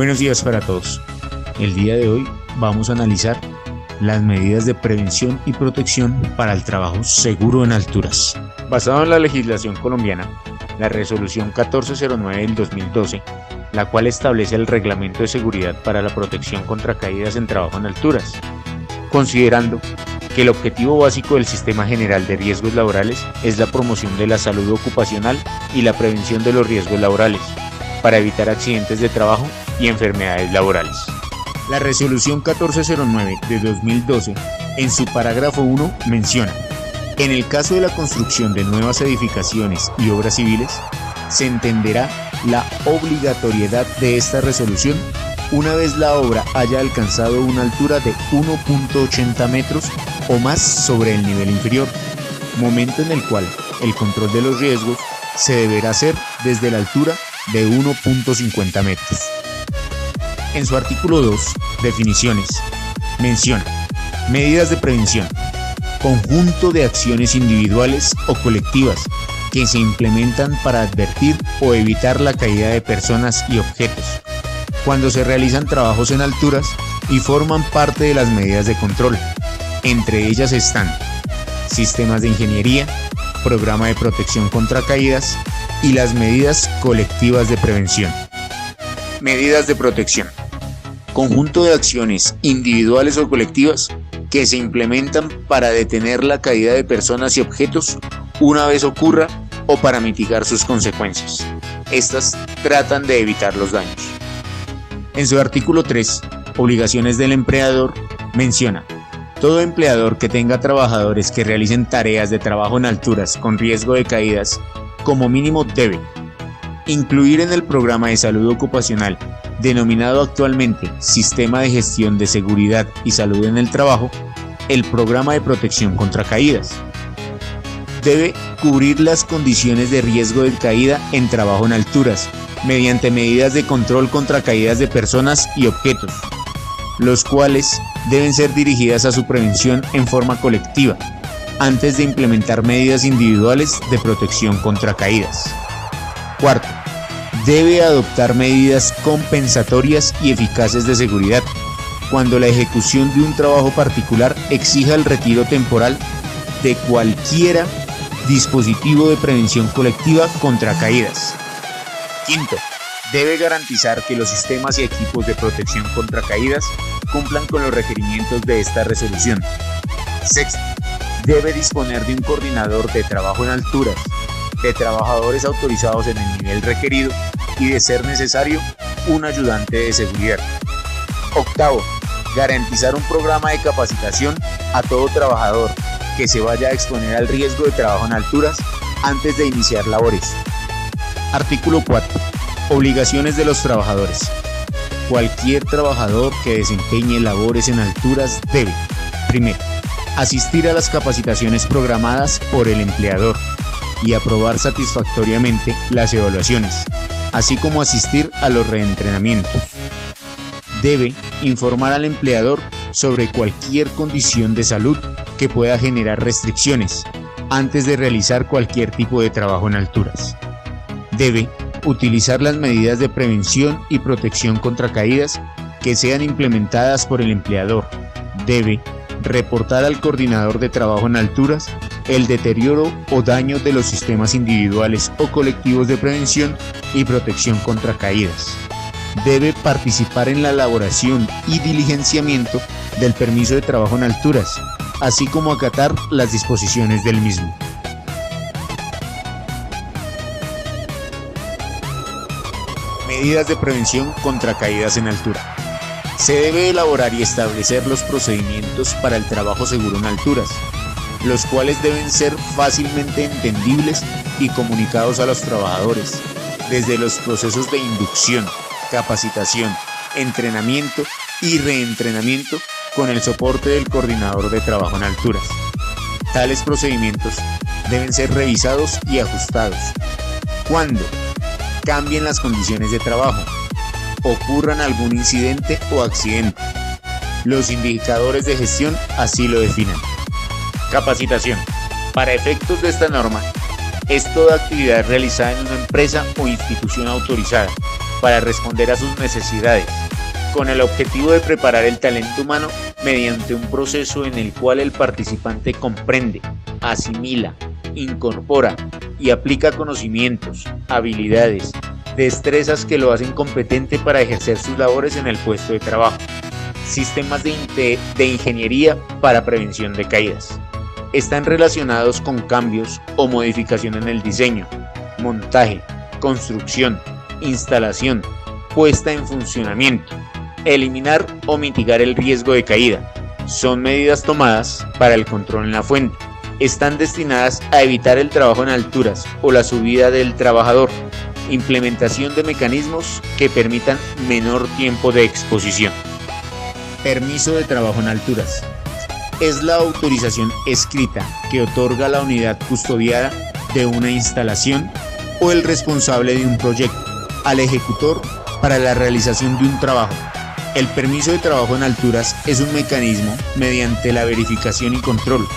Buenos días para todos. El día de hoy vamos a analizar las medidas de prevención y protección para el trabajo seguro en alturas. Basado en la legislación colombiana, la resolución 1409 del 2012, la cual establece el reglamento de seguridad para la protección contra caídas en trabajo en alturas, considerando que el objetivo básico del Sistema General de Riesgos Laborales es la promoción de la salud ocupacional y la prevención de los riesgos laborales, para evitar accidentes de trabajo y enfermedades laborales. La resolución 1409 de 2012, en su parágrafo 1, menciona: en el caso de la construcción de nuevas edificaciones y obras civiles, se entenderá la obligatoriedad de esta resolución una vez la obra haya alcanzado una altura de 1.80 metros o más sobre el nivel inferior, momento en el cual el control de los riesgos se deberá hacer desde la altura de 1.50 metros. En su artículo 2, definiciones, menciona: medidas de prevención, conjunto de acciones individuales o colectivas que se implementan para advertir o evitar la caída de personas y objetos, cuando se realizan trabajos en alturas y forman parte de las medidas de control. Entre ellas están sistemas de ingeniería, programa de protección contra caídas y las medidas colectivas de prevención. Medidas de protección: conjunto de acciones individuales o colectivas que se implementan para detener la caída de personas y objetos una vez ocurra o para mitigar sus consecuencias. Estas tratan de evitar los daños. En su artículo 3, obligaciones del empleador, menciona: todo empleador que tenga trabajadores que realicen tareas de trabajo en alturas con riesgo de caídas, como mínimo debe incluir en el programa de salud ocupacional, denominado actualmente Sistema de Gestión de Seguridad y Salud en el Trabajo, el programa de protección contra caídas. Debe cubrir las condiciones de riesgo de caída en trabajo en alturas, mediante medidas de control contra caídas de personas y objetos, los cuales deben ser dirigidas a su prevención en forma colectiva, antes de implementar medidas individuales de protección contra caídas. Cuarto, debe adoptar medidas compensatorias y eficaces de seguridad, cuando la ejecución de un trabajo particular exija el retiro temporal de cualquiera dispositivo de prevención colectiva contra caídas. Quinto, debe garantizar que los sistemas y equipos de protección contra caídas cumplan con los requerimientos de esta resolución. Sexto, debe disponer de un coordinador de trabajo en alturas, de trabajadores autorizados en el nivel requerido y, de ser necesario, un ayudante de seguridad. Octavo, garantizar un programa de capacitación a todo trabajador que se vaya a exponer al riesgo de trabajo en alturas antes de iniciar labores. Artículo 4. Obligaciones de los trabajadores. Cualquier trabajador que desempeñe labores en alturas debe: primero, asistir a las capacitaciones programadas por el empleador y aprobar satisfactoriamente las evaluaciones, así como asistir a los reentrenamientos. Debe informar al empleador sobre cualquier condición de salud que pueda generar restricciones antes de realizar cualquier tipo de trabajo en alturas. Debe utilizar las medidas de prevención y protección contra caídas que sean implementadas por el empleador. Debe reportar al coordinador de trabajo en alturas el deterioro o daño de los sistemas individuales o colectivos de prevención y protección contra caídas. Debe participar en la elaboración y diligenciamiento del permiso de trabajo en alturas, así como acatar las disposiciones del mismo. Medidas de prevención contra caídas en altura. Se debe elaborar y establecer los procedimientos para el trabajo seguro en alturas, los cuales deben ser fácilmente entendibles y comunicados a los trabajadores, desde los procesos de inducción, capacitación, entrenamiento y reentrenamiento, con el soporte del coordinador de trabajo en alturas. Tales procedimientos deben ser revisados y ajustados cuando cambien las condiciones de trabajo, ocurran algún incidente o accidente. Los indicadores de gestión así lo definen. Capacitación. Para efectos de esta norma, es toda actividad realizada en una empresa o institución autorizada, para responder a sus necesidades, con el objetivo de preparar el talento humano mediante un proceso en el cual el participante comprende, asimila, incorpora y aplica conocimientos, habilidades, destrezas que lo hacen competente para ejercer sus labores en el puesto de trabajo. Sistemas de ingeniería para prevención de caídas. Están relacionados con cambios o modificación en el diseño, montaje, construcción, instalación, puesta en funcionamiento, eliminar o mitigar el riesgo de caída. Son medidas tomadas para el control en la fuente. Están destinadas a evitar el trabajo en alturas o la subida del trabajador. Implementación de mecanismos que permitan menor tiempo de exposición. Permiso de trabajo en alturas. Es la autorización escrita que otorga la unidad custodiada de una instalación o el responsable de un proyecto al ejecutor para la realización de un trabajo. El permiso de trabajo en alturas es un mecanismo mediante la verificación y control.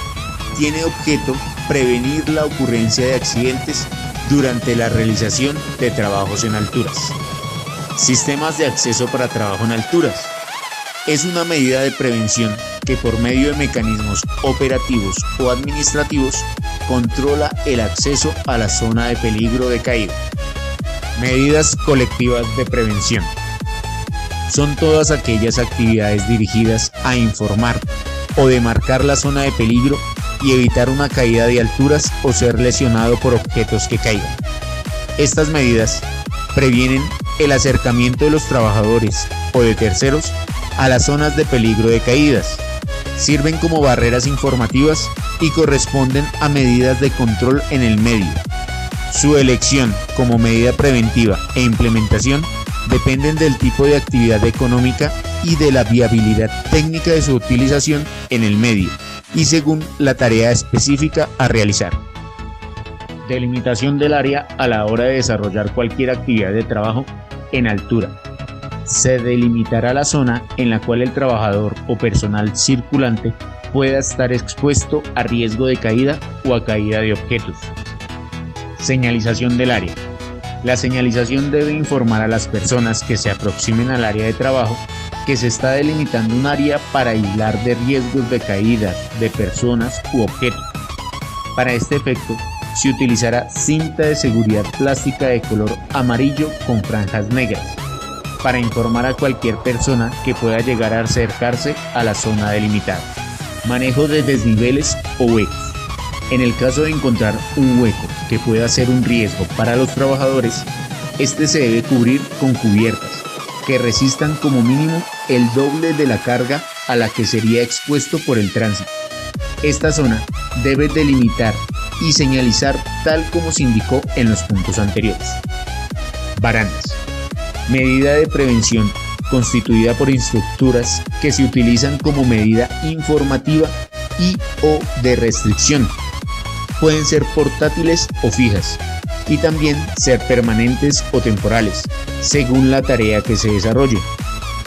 Tiene objeto prevenir la ocurrencia de accidentes durante la realización de trabajos en alturas. Sistemas de acceso para trabajo en alturas. Es una medida de prevención que por medio de mecanismos operativos o administrativos controla el acceso a la zona de peligro de caída. Medidas colectivas de prevención. Son todas aquellas actividades dirigidas a informar o demarcar la zona de peligro y evitar una caída de alturas o ser lesionado por objetos que caigan. Estas medidas previenen el acercamiento de los trabajadores o de terceros a las zonas de peligro de caídas, sirven como barreras informativas y corresponden a medidas de control en el medio. Su elección como medida preventiva e implementación dependen del tipo de actividad económica y de la viabilidad técnica de su utilización en el medio y según la tarea específica a realizar. Delimitación del área a la hora de desarrollar cualquier actividad de trabajo en altura. Se delimitará la zona en la cual el trabajador o personal circulante pueda estar expuesto a riesgo de caída o a caída de objetos. Señalización del área. La señalización debe informar a las personas que se aproximen al área de trabajo que se está delimitando un área para aislar de riesgos de caída de personas u objetos. Para este efecto, se utilizará cinta de seguridad plástica de color amarillo con franjas negras, para informar a cualquier persona que pueda llegar a acercarse a la zona delimitada. Manejo de desniveles o huecos. En el caso de encontrar un hueco que pueda ser un riesgo para los trabajadores, este se debe cubrir con cubiertas que resistan como mínimo el doble de la carga a la que sería expuesto por el tránsito. Esta zona debe delimitar y señalizar tal como se indicó en los puntos anteriores. Barandas. Medida de prevención constituida por estructuras que se utilizan como medida informativa y o de restricción. Pueden ser portátiles o fijas y también ser permanentes o temporales, según la tarea que se desarrolle.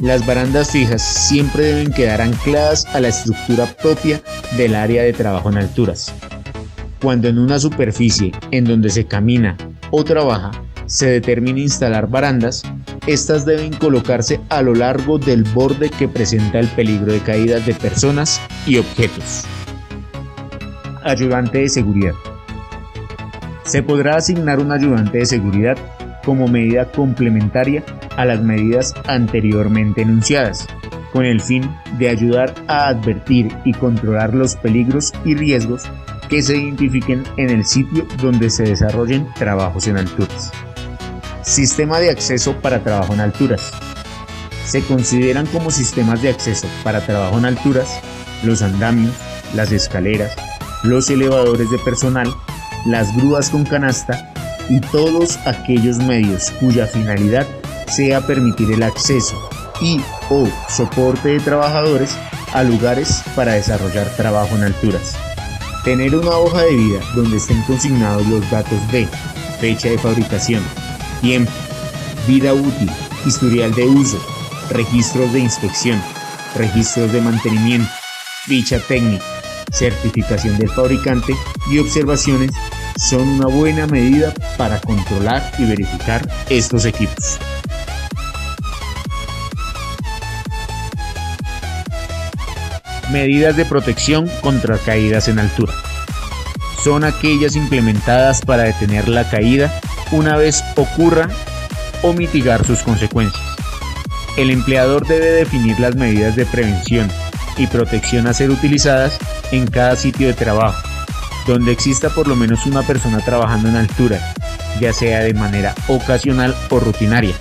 Las barandas fijas siempre deben quedar ancladas a la estructura propia del área de trabajo en alturas. Cuando en una superficie en donde se camina o trabaja se determina instalar barandas, estas deben colocarse a lo largo del borde que presenta el peligro de caída de personas y objetos. Ayudante de seguridad. Se podrá asignar un ayudante de seguridad como medida complementaria a las medidas anteriormente enunciadas, con el fin de ayudar a advertir y controlar los peligros y riesgos que se identifiquen en el sitio donde se desarrollen trabajos en alturas. Sistema de acceso para trabajo en alturas. Se consideran como sistemas de acceso para trabajo en alturas los andamios, las escaleras, los elevadores de personal, las grúas con canasta y todos aquellos medios cuya finalidad sea permitir el acceso y o soporte de trabajadores a lugares para desarrollar trabajo en alturas. Tener una hoja de vida donde estén consignados los datos de fecha de fabricación, tiempo, vida útil, historial de uso, registros de inspección, registros de mantenimiento, ficha técnica, certificación del fabricante y observaciones son una buena medida para controlar y verificar estos equipos. Medidas de protección contra caídas en altura. Son aquellas implementadas para detener la caída una vez ocurra o mitigar sus consecuencias. El empleador debe definir las medidas de prevención y protección a ser utilizadas en cada sitio de trabajo, donde exista por lo menos una persona trabajando en altura, ya sea de manera ocasional o rutinaria.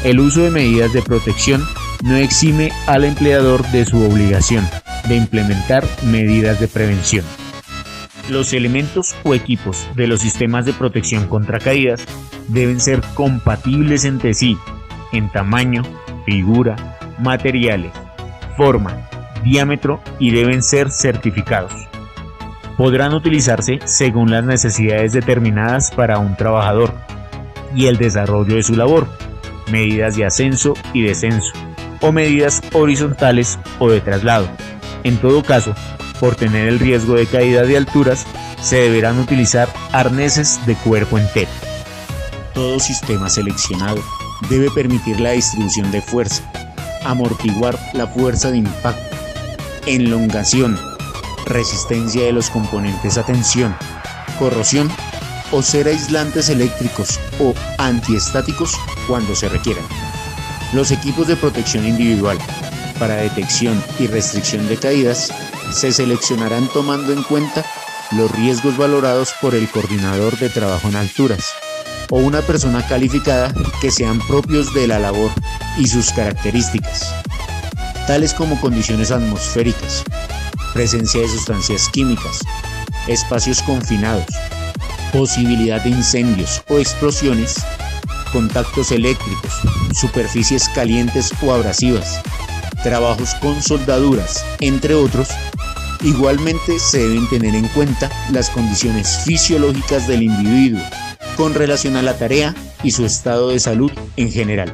El uso de medidas de protección no exime al empleador de su obligación de implementar medidas de prevención. Los elementos o equipos de los sistemas de protección contra caídas deben ser compatibles entre sí en tamaño, figura, materiales, forma, diámetro y deben ser certificados. Podrán utilizarse según las necesidades determinadas para un trabajador y el desarrollo de su labor, medidas de ascenso y descenso, o medidas horizontales o de traslado. En todo caso, por tener el riesgo de caída de alturas, se deberán utilizar arneses de cuerpo entero. Todo sistema seleccionado debe permitir la distribución de fuerza, amortiguar la fuerza de impacto, elongación, resistencia de los componentes a tensión, corrosión o ser aislantes eléctricos o antiestáticos cuando se requieran. Los equipos de protección individual para detección y restricción de caídas se seleccionarán tomando en cuenta los riesgos valorados por el coordinador de trabajo en alturas o una persona calificada que sean propios de la labor y sus características, tales como condiciones atmosféricas, presencia de sustancias químicas, espacios confinados, posibilidad de incendios o explosiones, contactos eléctricos, superficies calientes o abrasivas, trabajos con soldaduras, entre otros. Igualmente se deben tener en cuenta las condiciones fisiológicas del individuo con relación a la tarea y su estado de salud en general.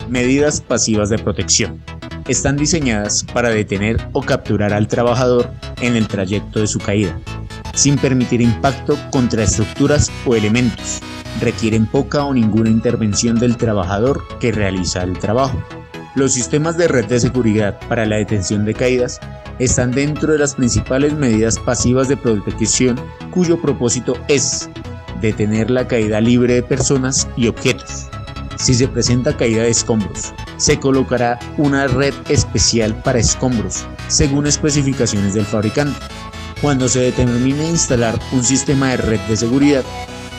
Medidas pasivas de protección. Están diseñadas para detener o capturar al trabajador en el trayecto de su caída, sin permitir impacto contra estructuras o elementos. Requieren poca o ninguna intervención del trabajador que realiza el trabajo. Los sistemas de red de seguridad para la detención de caídas están dentro de las principales medidas pasivas de protección, cuyo propósito es detener la caída libre de personas y objetos. Si se presenta caída de escombros, se colocará una red especial para escombros, según especificaciones del fabricante. Cuando se determine instalar un sistema de red de seguridad,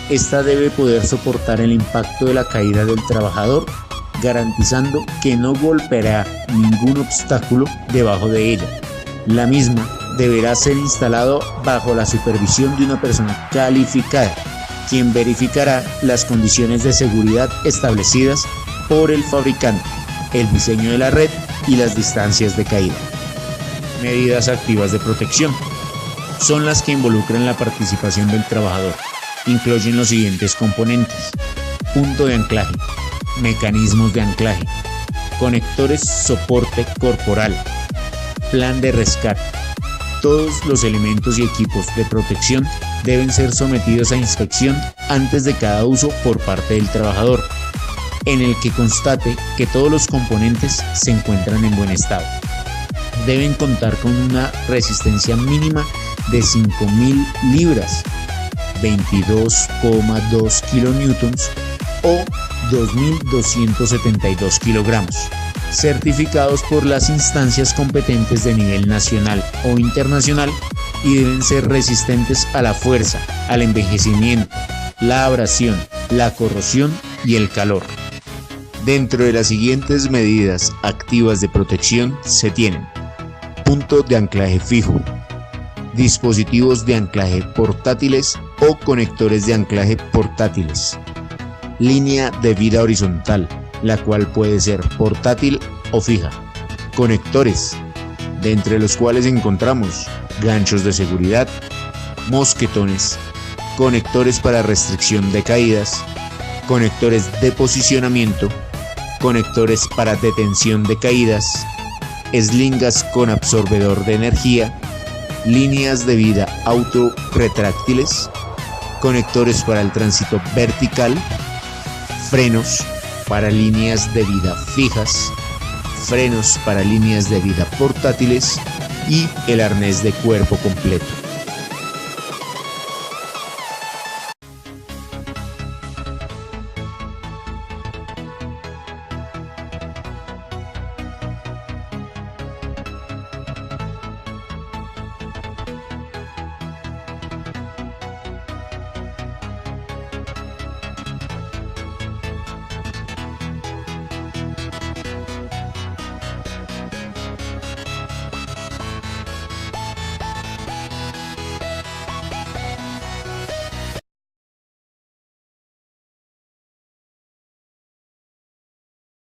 esta debe poder soportar el impacto de la caída del trabajador, garantizando que no golpeará ningún obstáculo debajo de ella. La misma deberá ser instalado bajo la supervisión de una persona calificada, quien verificará las condiciones de seguridad establecidas por el fabricante, el diseño de la red y las distancias de caída. Medidas activas de protección son las que involucran la participación del trabajador. Incluyen los siguientes componentes: punto de anclaje, mecanismos de anclaje, conectores soporte corporal, plan de rescate. Todos los elementos y equipos de protección deben ser sometidos a inspección antes de cada uso por parte del trabajador, en el que constate que todos los componentes se encuentran en buen estado. Deben contar con una resistencia mínima de 5.000 libras, 22,2 kilonewtons o 2.272 kilogramos, certificados por las instancias competentes de nivel nacional o internacional, y deben ser resistentes a la fuerza, al envejecimiento, la abrasión, la corrosión y el calor. Dentro de las siguientes medidas activas de protección se tienen: punto de anclaje fijo, dispositivos de anclaje portátiles o conectores de anclaje portátiles, línea de vida horizontal, la cual puede ser portátil o fija, conectores, de entre los cuales encontramos ganchos de seguridad, mosquetones, conectores para restricción de caídas, conectores de posicionamiento, conectores para detención de caídas, eslingas con absorbedor de energía, líneas de vida autorretráctiles, conectores para el tránsito vertical, frenos para líneas de vida fijas, frenos para líneas de vida portátiles y el arnés de cuerpo completo.